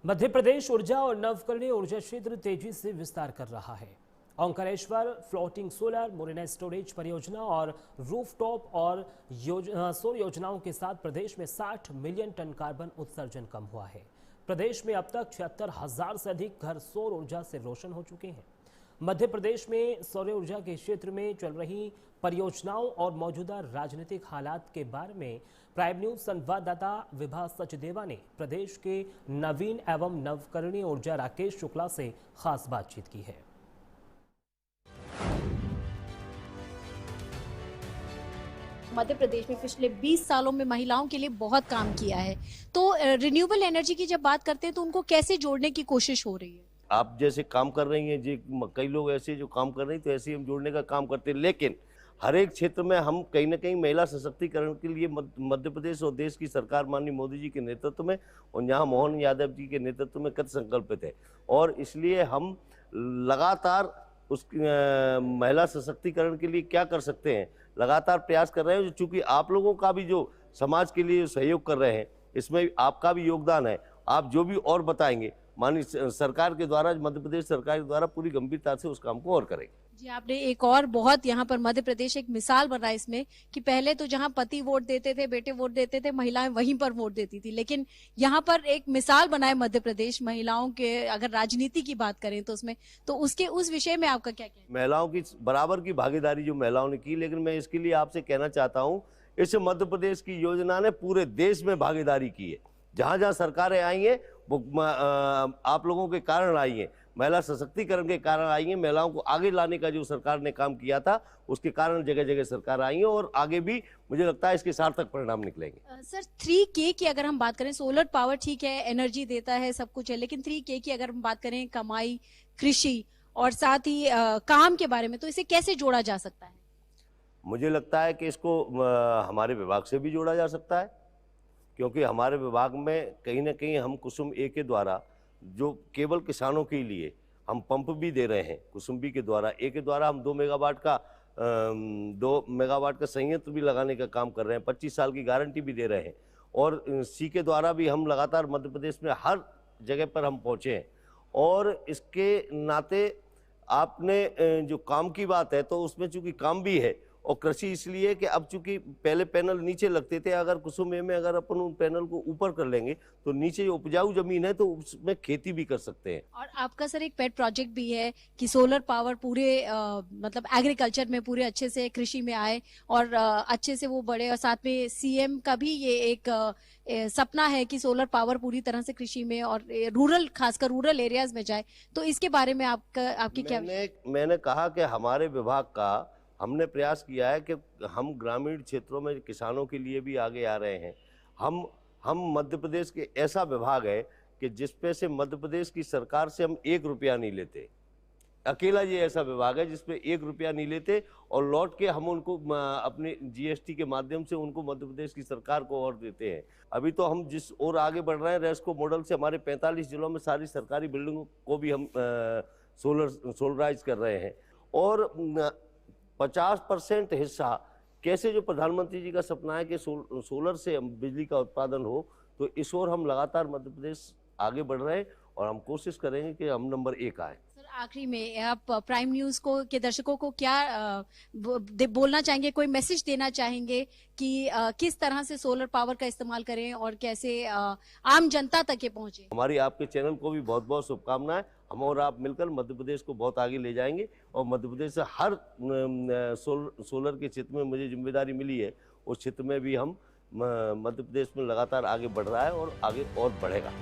मध्य प्रदेश ऊर्जा और नवकरणीय ऊर्जा क्षेत्र तेजी से विस्तार कर रहा है। Omkareshwar floating solar, Morena storage परियोजना और रूफटॉप और सौर योजनाओं के साथ प्रदेश में 60 मिलियन टन कार्बन उत्सर्जन कम हुआ है। प्रदेश में अब तक 76,000 से अधिक घर सौर ऊर्जा से रोशन हो चुके हैं। मध्य प्रदेश में सौर ऊर्जा के क्षेत्र में चल रही परियोजनाओं और मौजूदा राजनीतिक हालात के बारे में प्राइम न्यूज संवाददाता विभा सचदेवा ने प्रदेश के नवीन एवं नवकरणीय ऊर्जा राकेश शुक्ला से खास बातचीत की है। मध्य प्रदेश में पिछले 20 सालों में महिलाओं के लिए बहुत काम किया है, तो रिन्यूएबल एनर्जी की जब बात करते हैं तो उनको कैसे जोड़ने की कोशिश हो रही है? आप जैसे काम कर रही हैं जी, कई लोग ऐसे जो काम कर रहे हैं, तो ऐसे हम जोड़ने का काम करते हैं। लेकिन हर एक क्षेत्र में हम कहीं ना कहीं महिला सशक्तिकरण के लिए मध्य प्रदेश और देश की सरकार माननीय मोदी जी के नेतृत्व में और यहाँ मोहन यादव जी के नेतृत्व में कृत संकल्पित है। और इसलिए हम लगातार उस महिला सशक्तिकरण के लिए क्या कर सकते हैं, लगातार प्रयास कर रहे हैं। चूँकि आप लोगों का भी जो समाज के लिए सहयोग कर रहे हैं, इसमें आपका भी योगदान है। आप जो भी और बताएंगे माननीय सरकार के द्वारा, मध्य प्रदेश सरकार के द्वारा पूरी गंभीरता से उस काम को और करेंगे। जी, आपने एक और बहुत यहाँ पर मध्य प्रदेश एक मिसाल बना इसमें कि पहले तो जहाँ पति वोट देते थे, बेटे वोट देते थे, महिलाएं वहीं पर वोट देती थी, लेकिन यहाँ पर एक मिसाल बनाए मध्य प्रदेश महिलाओं के। अगर राजनीति की बात करें तो उसमें तो उस विषय में आपका क्या कहना है? महिलाओं की बराबर की भागीदारी जो महिलाओं ने की, लेकिन मैं इसके लिए आपसे कहना चाहता हूँ, इस मध्य प्रदेश की योजना ने पूरे देश में भागीदारी की है। जहाँ जहाँ सरकारें आई हैं वो आप लोगों के कारण आई हैं, महिला सशक्तिकरण के कारण आई हैं। महिलाओं को आगे लाने का जो सरकार ने काम किया था, उसके कारण जगह जगह सरकार आई है और आगे भी मुझे लगता है इसके सार्थक परिणाम निकलेंगे। सर, 3K की अगर हम बात करें, सोलर पावर ठीक है, एनर्जी देता है, सब कुछ है, लेकिन 3K की अगर हम बात करें, कमाई, कृषि और साथ ही काम के बारे में, तो इसे कैसे जोड़ा जा सकता है? मुझे लगता है कि इसको हमारे विभाग से भी जोड़ा जा सकता है, क्योंकि हमारे विभाग में कहीं ना कहीं हम कुसुम ए के द्वारा जो केवल किसानों के लिए हम पंप भी दे रहे हैं, कुसुम बी के द्वारा, ए के द्वारा हम 2 मेगावाट का संयंत्र भी लगाने का काम कर रहे हैं, 25 साल की गारंटी भी दे रहे हैं। और सी के द्वारा भी हम लगातार मध्य प्रदेश में हर जगह पर हम पहुँचे हैं। और इसके नाते आपने जो काम की बात है, तो उसमें चूँकि काम भी है और कृषि इसलिए कि अब चूंकि पहले पैनल नीचे लगते थे, अगर कुसुम ए में अगर अपन उन पैनल को ऊपर कर लेंगे तो नीचे जो उपजाऊ जमीन है तो उसमें खेती भी कर सकते हैं। और आपका सर एक पेट प्रोजेक्ट भी है कि सोलर पावर पूरे मतलब एग्रीकल्चर में पूरे अच्छे से कृषि में आए और अच्छे से वो बढ़े, और साथ में सीएम का भी ये एक सपना है कि सोलर पावर पूरी तरह से कृषि में और रूरल, खासकर रूरल एरियाज में जाए। तो इसके बारे में आपकी क्या? मैंने कहा कि हमारे विभाग का हमने प्रयास किया है कि हम ग्रामीण क्षेत्रों में किसानों के लिए भी आगे आ रहे हैं। हम मध्य प्रदेश के ऐसा विभाग है कि जिसपे से मध्य प्रदेश की सरकार से हम 1 रुपया नहीं लेते। अकेला ये ऐसा विभाग है जिसपे 1 रुपया नहीं लेते और लौट के हम उनको अपने जीएसटी के माध्यम से उनको मध्य प्रदेश की सरकार को और देते हैं। अभी तो हम जिस और आगे बढ़ रहे हैं, रेस्को मॉडल से हमारे 45 जिलों में सारी सरकारी बिल्डिंगों को भी हम सोलराइज कर रहे हैं। और 50% हिस्सा कैसे, जो प्रधानमंत्री जी का सपना है कि सोलर से बिजली का उत्पादन हो, तो इस ओर हम लगातार मध्य प्रदेश आगे बढ़ रहे हैं और हम कोशिश करेंगे कि हम नंबर 1 आए। सर, आखिरी में आप प्राइम न्यूज के दर्शकों को क्या बोलना चाहेंगे, कोई मैसेज देना चाहेंगे कि किस तरह से सोलर पावर का इस्तेमाल करें और कैसे आम जनता तक ये पहुंचे? हमारी आपके चैनल को भी बहुत बहुत शुभकामनाएं। हम और आप मिलकर मध्य प्रदेश को बहुत आगे ले जाएंगे और मध्य प्रदेश से हर सोलर के क्षेत्र में मुझे जिम्मेदारी मिली है, उस क्षेत्र में भी हम मध्य प्रदेश में लगातार आगे बढ़ रहा है और आगे और बढ़ेगा।